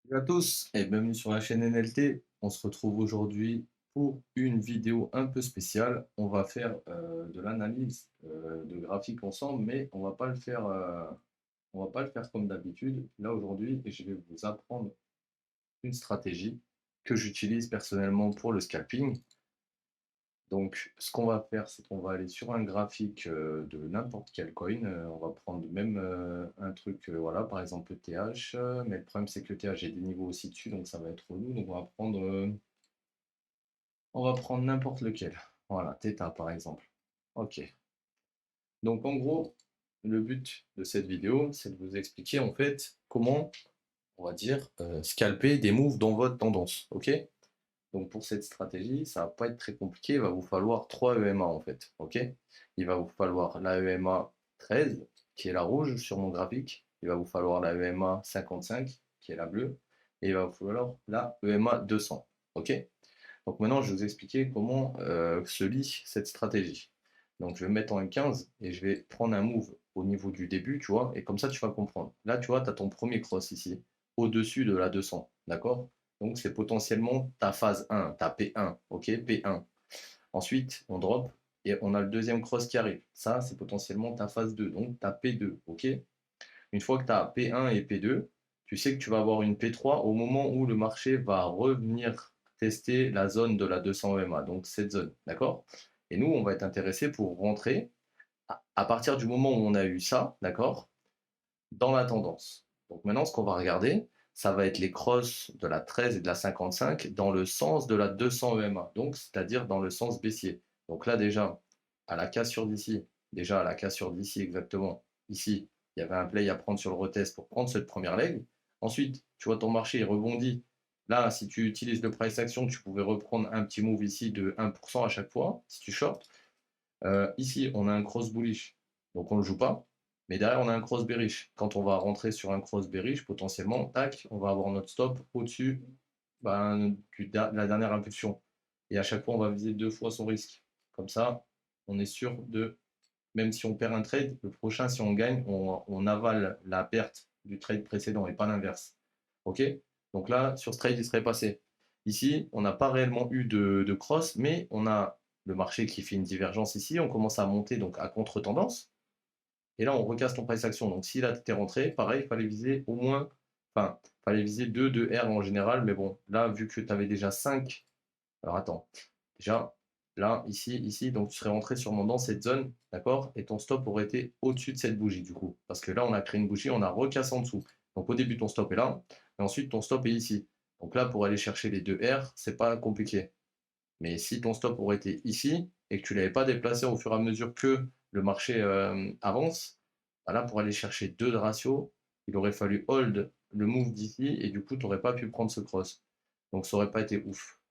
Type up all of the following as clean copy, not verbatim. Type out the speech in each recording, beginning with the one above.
Salut à tous et bienvenue sur la chaîne NLT. On se retrouve aujourd'hui pour une vidéo un peu spéciale. On va faire de l'analyse de graphiques ensemble, mais on va pas le faire comme d'habitude. Là aujourd'hui, je vais vous apprendre une stratégie que j'utilise personnellement pour le scalping. Donc, ce qu'on va faire, c'est qu'on va aller sur un graphique de n'importe quel coin. On va prendre même un truc, voilà, par exemple le TH. Mais le problème, c'est que le TH, j'ai des niveaux aussi dessus, donc ça va être relou. Donc, on va prendre n'importe lequel. Voilà, Theta, par exemple. OK. Donc, en gros, le but de cette vidéo, c'est de vous expliquer, en fait, comment, on va dire, scalper des moves dans votre tendance. OK. Donc pour cette stratégie, ça va pas être très compliqué, il va vous falloir 3 EMA en fait, OK? Il va vous falloir la EMA 13, qui est la rouge sur mon graphique, il va vous falloir la EMA 55, qui est la bleue, et il va vous falloir la EMA 200, OK? Donc maintenant, je vais vous expliquer comment se lit cette stratégie. Donc je vais me mettre en M15 et je vais prendre un move au niveau du début, tu vois, et comme ça tu vas comprendre. Là, tu vois, tu as ton premier cross ici, au-dessus de la 200, d'accord? Donc c'est potentiellement ta phase 1, ta P1, ok? P1. Ensuite, on drop et on a le deuxième cross qui arrive. Ça, c'est potentiellement ta phase 2, donc ta P2, ok? Une fois que tu as P1 et P2, tu sais que tu vas avoir une P3 au moment où le marché va revenir tester la zone de la 200 EMA, donc cette zone, d'accord? Et nous, on va être intéressé pour rentrer à partir du moment où on a eu ça, d'accord, dans la tendance. Donc maintenant, ce qu'on va regarder, ça va être les crosses de la 13 et de la 55 dans le sens de la 200 EMA, donc c'est-à-dire dans le sens baissier. Donc là déjà, à la cassure d'ici, déjà à la cassure d'ici exactement, ici, il y avait un play à prendre sur le retest pour prendre cette première leg. Ensuite, tu vois ton marché, il rebondit. Là, si tu utilises le price action, tu pouvais reprendre un petit move ici de 1% à chaque fois, si tu short. Ici, on a un cross bullish, donc on ne le joue pas. Mais derrière, on a un cross bearish. Quand on va rentrer sur un cross bearish, potentiellement, tac, on va avoir notre stop au-dessus ben, de la dernière impulsion. Et à chaque fois, on va viser deux fois son risque. Comme ça, on est sûr de, même si on perd un trade, le prochain, si on gagne, on avale la perte du trade précédent et pas l'inverse. OK? Donc là, sur ce trade, il serait passé. Ici, on n'a pas réellement eu de cross, mais on a le marché qui fait une divergence ici. On commence à monter donc à contre-tendance. Et là, on recasse ton price action. Donc si là, tu étais rentré, pareil, il fallait viser au moins, enfin, il fallait viser 2 de R en général. Mais bon, là, vu que tu avais déjà 5, alors attends, déjà, là, ici, ici, donc tu serais rentré sûrement dans cette zone, d'accord? Et ton stop aurait été au-dessus de cette bougie, du coup. Parce que là, on a créé une bougie, on a recassé en dessous. Donc au début, ton stop est là, et ensuite, ton stop est ici. Donc là, pour aller chercher les deux R, c'est pas compliqué. Mais si ton stop aurait été ici, et que tu ne l'avais pas déplacé au fur et à mesure que le marché avance, bah là, pour aller chercher 2 de ratio, il aurait fallu hold le move d'ici, et du coup, tu n'aurais pas pu prendre ce cross. Donc ça aurait pas été ouf.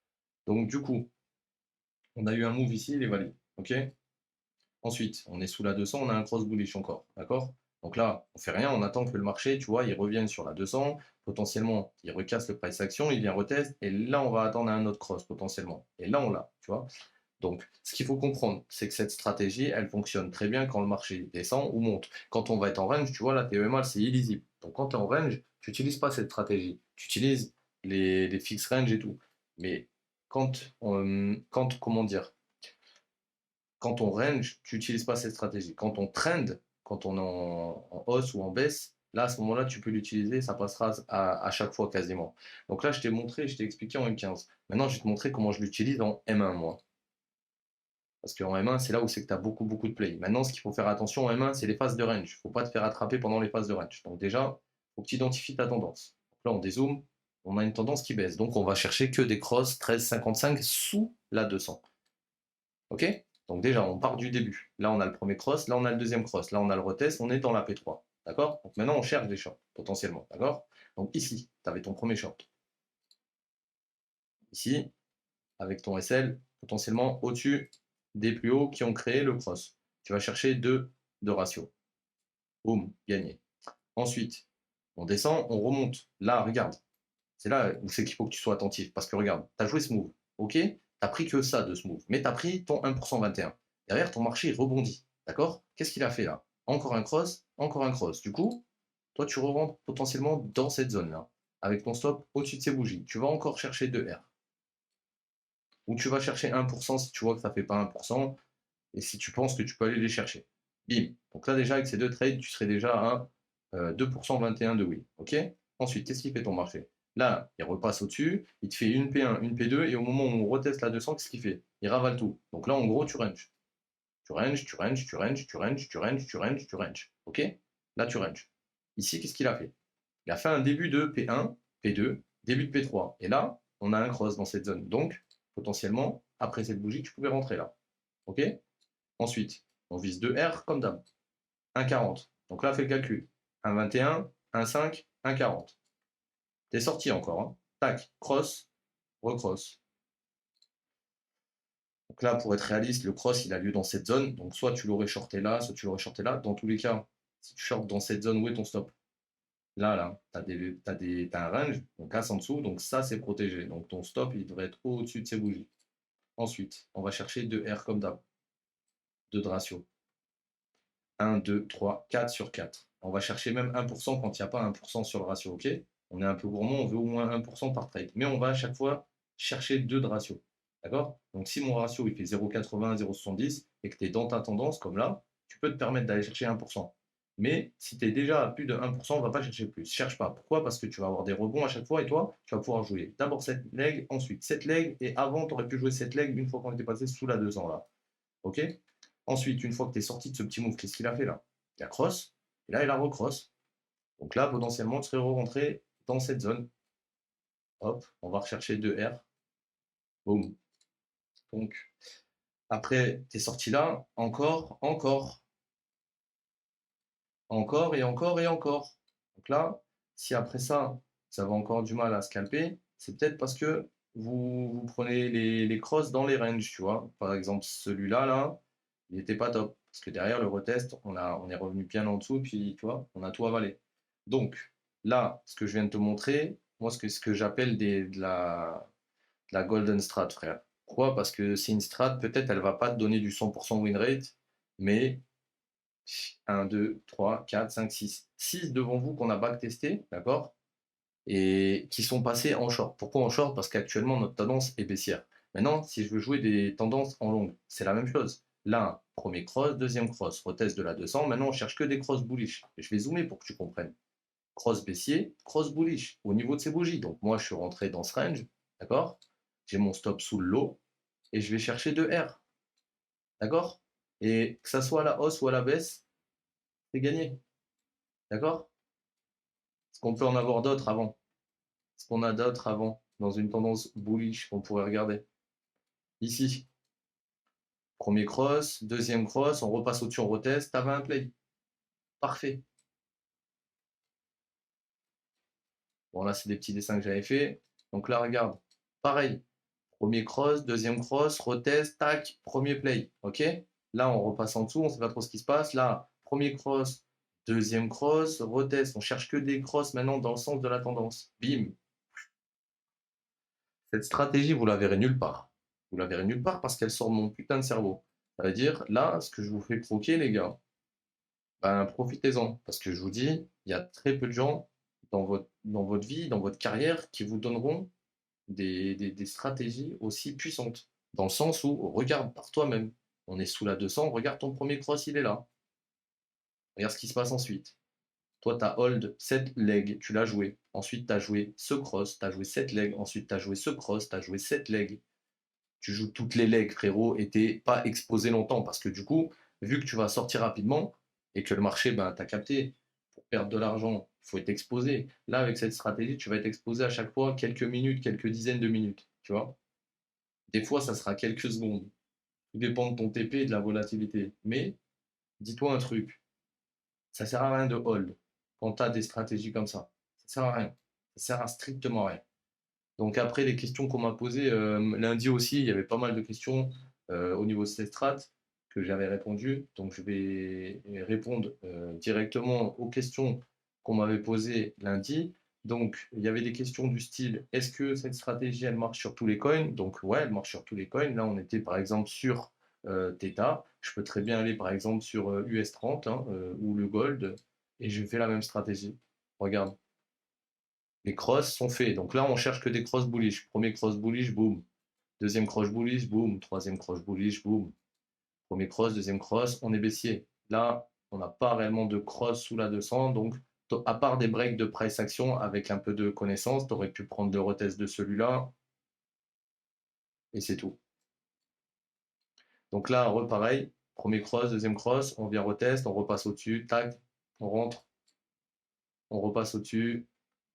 Donc du coup, on a eu un move ici, il est valide. OK? Ensuite, on est sous la 200, on a un cross bullish encore. D'accord? Donc là, on fait rien, on attend que le marché, tu vois, il revienne sur la 200. Potentiellement, il recasse le price action, il vient retest. Et là, on va attendre un autre cross potentiellement. Et là, on l'a, tu vois. Donc, ce qu'il faut comprendre, c'est que cette stratégie, elle fonctionne très bien quand le marché descend ou monte. Quand on va être en range, tu vois, la TEMA, c'est illisible. Donc, quand tu es en range, tu n'utilises pas cette stratégie. Tu utilises les fixed range et tout. Mais comment dire, quand on range, tu n'utilises pas cette stratégie. Quand on trend, quand on est en hausse ou en baisse, là, à ce moment-là, tu peux l'utiliser, ça passera à chaque fois quasiment. Donc là, je t'ai montré, je t'ai expliqué en M15. Maintenant, je vais te montrer comment je l'utilise en M1, moi. Parce qu'en M1, c'est là où c'est que tu as beaucoup, beaucoup de play. Maintenant, ce qu'il faut faire attention en M1, c'est les phases de range. Il ne faut pas te faire attraper pendant les phases de range. Donc déjà, il faut que tu identifies ta tendance. Donc là, on dézoome, on a une tendance qui baisse. Donc on va chercher que des crosses 13,55 sous la 200. OK? Donc déjà, on part du début. Là, on a le premier cross, là, on a le deuxième cross, là, on a le retest, on est dans la P3. D'accord? Donc maintenant, on cherche des shorts, potentiellement. D'accord? Donc ici, tu avais ton premier short. Ici, avec ton SL, potentiellement au-dessus des plus hauts qui ont créé le cross. Tu vas chercher 2 de ratio. Boum, gagné. Ensuite, on descend, on remonte. Là, regarde. C'est là où c'est qu'il faut que tu sois attentif. Parce que regarde, tu as joué ce move. OK? Tu n'as pris que ça de ce move. Mais tu as pris ton 1% 21. Derrière, ton marché, il rebondit. D'accord? Qu'est-ce qu'il a fait là? Encore un cross, encore un cross. Du coup, toi, tu rentres potentiellement dans cette zone-là. avec ton stop au-dessus de ces bougies. Tu vas encore chercher 2 R. Ou tu vas chercher 1% si tu vois que ça ne fait pas 1%, et si tu penses que tu peux aller les chercher. Bim. Donc là, déjà, avec ces deux trades, tu serais déjà à 2% 21 de oui. OK. Ensuite, qu'est-ce qu'il fait ton marché? Là, il repasse au-dessus, il te fait une P1, une P2, et au moment où on reteste la 200, qu'est-ce qu'il fait? Il ravale tout. Donc là, en gros, tu ranges. Tu ranges, tu ranges, tu ranges, tu ranges, tu ranges, tu ranges, tu ranges. OK. Là, tu ranges. Ici, qu'est-ce qu'il a fait? Il a fait un début de P1, P2, début de P3. Et là, on a un cross dans cette zone. Donc, potentiellement, après cette bougie, tu pouvais rentrer là. OK. Ensuite, on vise 2 R comme d'hab. 1,40. Donc là, fais le calcul. 1,21, 1,5, 1,40. T'es sorti encore. Hein. Tac, cross, recross. Donc là, pour être réaliste, le cross, il a lieu dans cette zone. Donc soit tu l'aurais shorté là, soit tu l'aurais shorté là. Dans tous les cas, si tu shortes dans cette zone, où est ton stop? Là, t'as un range, donc casse en dessous. Donc ça, c'est protégé. Donc ton stop, il devrait être au-dessus de ces bougies. Ensuite, on va chercher 2 R comme d'hab. 2 de ratio. 1, 2, 3, 4 sur 4. On va chercher même 1% quand il n'y a pas 1% sur le ratio, ok? On est un peu gourmand, on veut au moins 1% par trade. Mais on va à chaque fois chercher 2 de ratio. D'accord? Donc si mon ratio il fait 0,80, 0,70 et que tu es dans ta tendance, comme là, tu peux te permettre d'aller chercher 1%. Mais si tu es déjà à plus de 1%, on ne va pas chercher plus. Cherche pas. Pourquoi? Parce que tu vas avoir des rebonds à chaque fois et toi, tu vas pouvoir jouer d'abord cette leg, ensuite cette leg, et avant, tu aurais pu jouer cette leg une fois qu'on était passé sous la 200 là. Ok? Ensuite, une fois que tu es sorti de ce petit move, qu'est-ce qu'il a fait là? Il a cross, et là, il a recross. Donc là, potentiellement, tu serais rentré dans cette zone. Hop, on va rechercher 2 R. Boum. Donc, après, tu es sorti là, encore, encore, encore, et encore, et encore. Donc là, si après ça, ça va encore du mal à scalper, c'est peut-être parce que vous prenez les crosses dans les ranges, tu vois. Par exemple, celui-là, là, il n'était pas top. Parce que derrière le retest, on est revenu bien en dessous, puis tu vois, on a tout avalé. Donc là, ce que je viens de te montrer, moi, ce que j'appelle de la golden strat, frère. Pourquoi? Parce que c'est une strat, peut-être elle va pas te donner du 100% win rate, mais 1, 2, 3, 4, 5, 6. 6 devant vous qu'on a backtesté, d'accord? Et qui sont passés en short. Pourquoi en short? Parce qu'actuellement, notre tendance est baissière. Maintenant, si je veux jouer des tendances en longue, c'est la même chose. Là, premier cross, deuxième cross, retest de la 200. Maintenant, on cherche que des cross bullish. Je vais zoomer pour que tu comprennes. Cross baissier, cross bullish, au niveau de ces bougies. Donc, moi, je suis rentré dans ce range, d'accord? J'ai mon stop sous le lot et je vais chercher 2 R, d'accord? Et que ça soit à la hausse ou à la baisse, c'est gagné, d'accord? Est-ce qu'on peut en avoir d'autres avant? Est-ce qu'on a d'autres avant dans une tendance bullish qu'on pourrait regarder? Ici, premier cross, deuxième cross, on repasse au-dessus, on reteste, t'avais un play. Parfait. Bon, là, c'est des petits dessins que j'avais fait. Donc là, regarde. Pareil. Premier cross, deuxième cross, retest, tac, premier play. OK? Là, on repasse en dessous, on ne sait pas trop ce qui se passe. Là, premier cross, deuxième cross, retest. On cherche que des crosses maintenant dans le sens de la tendance. Bim. Cette stratégie, vous la verrez nulle part. Vous la verrez nulle part parce qu'elle sort de mon putain de cerveau. Ça veut dire, là, ce que je vous fais croquer, les gars, ben, profitez-en. Parce que je vous dis, il y a très peu de gens dans votre vie, dans votre carrière, qui vous donneront des stratégies aussi puissantes. Dans le sens où, regarde par toi-même. On est sous la 200, regarde ton premier cross, il est là. Regarde ce qui se passe ensuite. Toi, tu as hold 7 legs, tu l'as joué. Ensuite, tu as joué ce cross, tu as joué 7 legs. Ensuite, tu as joué ce cross, tu as joué 7 legs. Tu joues toutes les legs, frérot, et t'es pas exposé longtemps. Parce que du coup, vu que tu vas sortir rapidement et que le marché, ben, t'as capté, pour perdre de l'argent, il faut être exposé. Là, avec cette stratégie, tu vas être exposé à chaque fois quelques minutes, quelques dizaines de minutes. Tu vois? Des fois, ça sera quelques secondes. Tout dépend de ton TP et de la volatilité. Mais dis-toi un truc, ça sert à rien de hold quand tu as des stratégies comme ça. Ça sert à rien. Ça sert à strictement rien. Donc après, les questions qu'on m'a posées lundi aussi, il y avait pas mal de questions au niveau de ces strats que j'avais répondu. Donc je vais répondre directement aux questions qu'on m'avait posées lundi. Donc il y avait des questions du style, est-ce que cette stratégie, elle marche sur tous les coins? Donc ouais, elle marche sur tous les coins. Là, on était par exemple sur Theta. Je peux très bien aller par exemple sur US30 hein, ou le Gold et je fais la même stratégie. Regarde. les crosses sont faits. Donc là, on cherche que des cross bullish. Premier cross bullish, boum. Deuxième cross bullish, boum. Troisième cross bullish, boum. Premier cross, deuxième cross, on est baissier. Là, on n'a pas réellement de cross sous la 200. Donc, à part des breaks de price action avec un peu de connaissance, tu aurais pu prendre le retest de celui-là. Et c'est tout. Donc là, repareil. Premier cross, deuxième cross, on vient retest, on repasse au-dessus, tac, on rentre, on repasse au-dessus.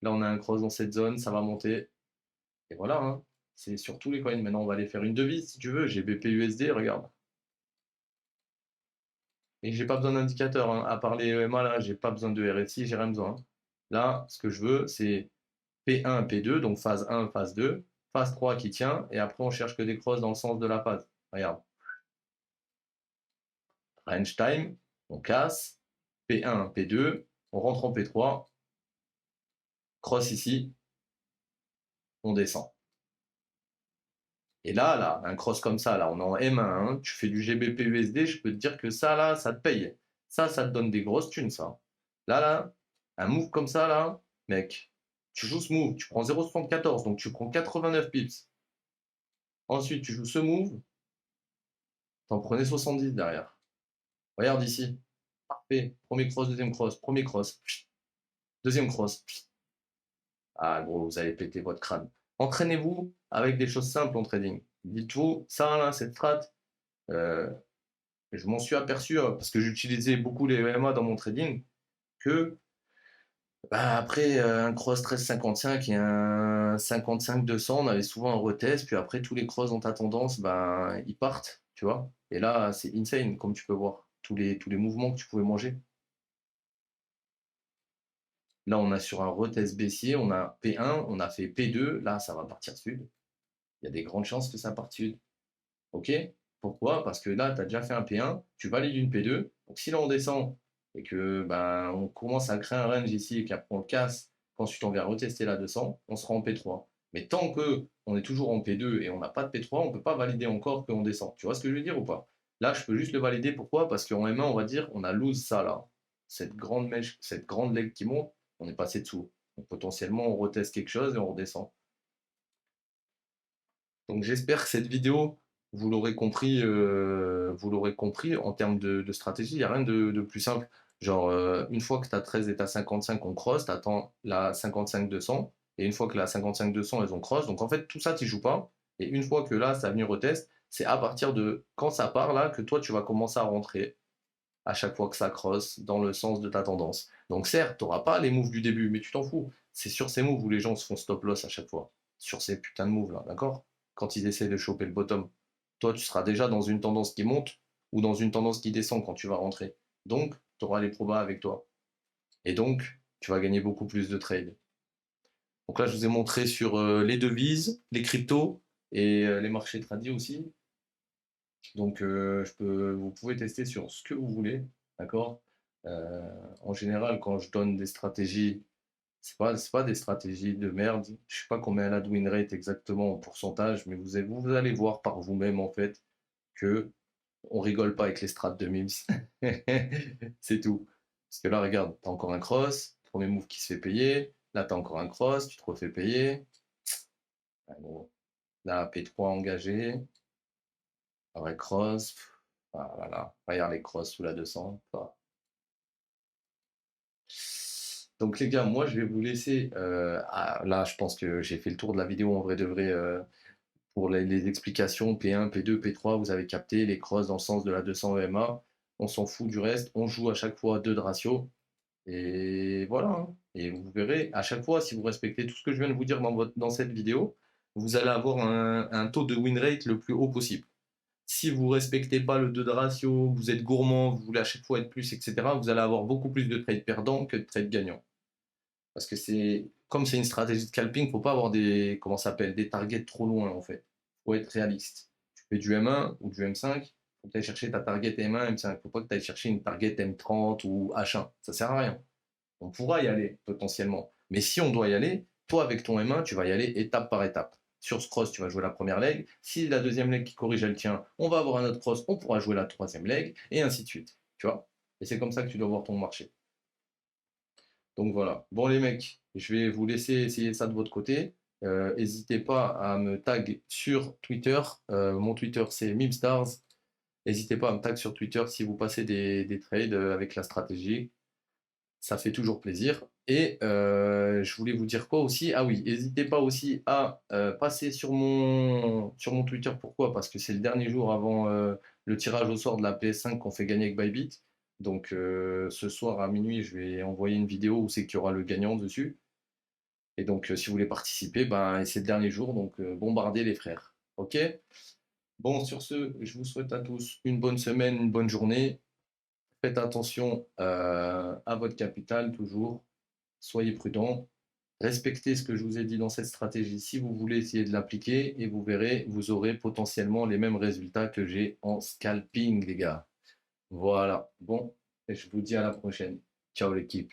Là, on a un cross dans cette zone, ça va monter. Et voilà, hein. C'est sur tous les coins. Maintenant, on va aller faire une devise si tu veux. J'ai BPUSD, regarde. Et j'ai pas besoin d'indicateur, hein. À part les EMA, là, j'ai pas besoin de RSI, j'ai rien besoin, hein. Là, ce que je veux, c'est P1, P2, donc phase 1, phase 2, phase 3 qui tient, et après on cherche que des crosses dans le sens de la phase. Regarde. Range time, on casse, P1, P2, on rentre en P3, cross ici, on descend. Et là, un cross comme ça, là, on est en M1, hein, tu fais du GBP USD, je peux te dire que ça, là, ça te paye. Ça te donne des grosses thunes, ça. Là, un move comme ça, là, mec, tu joues ce move, tu prends 0,74, donc tu prends 89 pips. Ensuite, tu joues ce move, t'en prenais 70 derrière. Regarde ici. Parfait. Premier cross, deuxième cross, premier cross. Deuxième cross. Ah, gros, vous allez péter votre crâne. Entraînez-vous avec des choses simples en trading. Dites-vous, ça, là, cette strat, euh, je m'en suis aperçu, parce que j'utilisais beaucoup les EMA dans mon trading, que bah, après un cross 13,55 et un 55-200, on avait souvent un retest, puis après tous les cross ont ta tendance, ben, ils partent, tu vois. Et là, c'est insane, comme tu peux voir, tous les mouvements que tu pouvais manger. Là, on a sur un retest baissier, on a P1, on a fait P2, là, ça va partir sud. Il y a des grandes chances que ça parte sud. OK? Pourquoi? Parce que là, tu as déjà fait un P1, tu valides une P2. Donc si là on descend et que ben, on commence à créer un range ici et qu'après on le casse, qu'ensuite on vient retester la 200, on sera en P3. Mais tant que on est toujours en P2 et on n'a pas de P3, on ne peut pas valider encore qu'on descend. Tu vois ce que je veux dire ou pas? Là, je peux juste le valider. Pourquoi? Parce qu'en M1, on va dire, on a lose ça là. Cette grande mèche, cette grande leg qui monte, on est passé dessous. Donc potentiellement, on reteste quelque chose et on redescend. Donc j'espère que cette vidéo, vous l'aurez compris en termes de stratégie, il n'y a rien de plus simple. Genre, une fois que tu as 13 et tu as 55, on cross, tu attends la 55-200, et une fois que la 55-200, elles ont cross, donc en fait, tout ça, tu n'y joues pas, et une fois que là, ça a venu retest, c'est à partir de quand ça part là que toi, tu vas commencer à rentrer à chaque fois que ça cross dans le sens de ta tendance. Donc certes, tu n'auras pas les moves du début, mais tu t'en fous. C'est sur ces moves où les gens se font stop loss à chaque fois. Sur ces putains de moves là, d'accord? Quand ils essaient de choper le bottom. Toi, tu seras déjà dans une tendance qui monte ou dans une tendance qui descend quand tu vas rentrer. Donc, tu auras les probas avec toi. Et donc, tu vas gagner beaucoup plus de trades. Donc là, je vous ai montré sur les devises, les cryptos et les marchés tradis aussi. Donc, vous pouvez tester sur ce que vous voulez, d'accord? Euh, En général, quand je donne des stratégies, c'est pas des stratégies de merde. Je sais pas combien elle a de win rate exactement en pourcentage, mais vous allez voir par vous-même en fait que on rigole pas avec les strats de Mims. C'est tout. Parce que là, regarde, t'as encore un cross, premier move qui se fait payer. Là, t'as encore un cross, tu te refais payer. Ah, bon. Là, P3 engagé. Vrai cross. Ah, voilà. Regarde les cross sous la 200. Enfin, donc les gars, moi je vais vous laisser. Là, je pense que j'ai fait le tour de la vidéo en vrai de vrai pour les explications P1, P2, P3. Vous avez capté les crosses dans le sens de la 200 EMA. On s'en fout du reste. On joue à chaque fois 2 de ratio. Et voilà, hein. Et vous verrez, à chaque fois, si vous respectez tout ce que je viens de vous dire dans cette vidéo, vous allez avoir un taux de win rate le plus haut possible. Si vous ne respectez pas le 2 de ratio, vous êtes gourmand, vous voulez à chaque fois être plus, etc., vous allez avoir beaucoup plus de trades perdants que de trades gagnants. Parce que comme c'est une stratégie de scalping, il ne faut pas avoir comment ça s'appelle, des targets trop loin en fait. Il faut être réaliste. Tu fais du M1 ou du M5, il faut que tu ailles chercher ta target M1, M5. Il ne faut pas que tu ailles chercher une target M30 ou H1. Ça ne sert à rien. On pourra y aller potentiellement. Mais si on doit y aller, toi avec ton M1, tu vas y aller étape par étape. Sur ce cross, tu vas jouer la première leg. Si la deuxième leg qui corrige, elle tient, on va avoir un autre cross, on pourra jouer la troisième leg, et ainsi de suite. Tu vois? Et c'est comme ça que tu dois voir ton marché. Donc voilà. Bon les mecs, je vais vous laisser essayer ça de votre côté. N'hésitez pas à me tag sur Twitter. Mon Twitter c'est Mimstars. N'hésitez pas à me tag sur Twitter si vous passez des trades avec la stratégie. Ça fait toujours plaisir. Et je voulais vous dire quoi aussi? Ah oui, n'hésitez pas aussi à passer sur mon Twitter. Pourquoi? Parce que c'est le dernier jour avant le tirage au sort de la PS5 qu'on fait gagner avec Bybit. Donc ce soir à minuit, je vais envoyer une vidéo où c'est qu'il y aura le gagnant dessus. Et donc si vous voulez participer, ben, c'est le dernier jour, donc bombardez les frères. Ok? Bon, sur ce, je vous souhaite à tous une bonne semaine, une bonne journée. Faites attention à votre capital toujours. Soyez prudents. Respectez ce que je vous ai dit dans cette stratégie si vous voulez essayer de l'appliquer et vous verrez, vous aurez potentiellement les mêmes résultats que j'ai en scalping, les gars. Voilà. Bon, et je vous dis à la prochaine. Ciao l'équipe.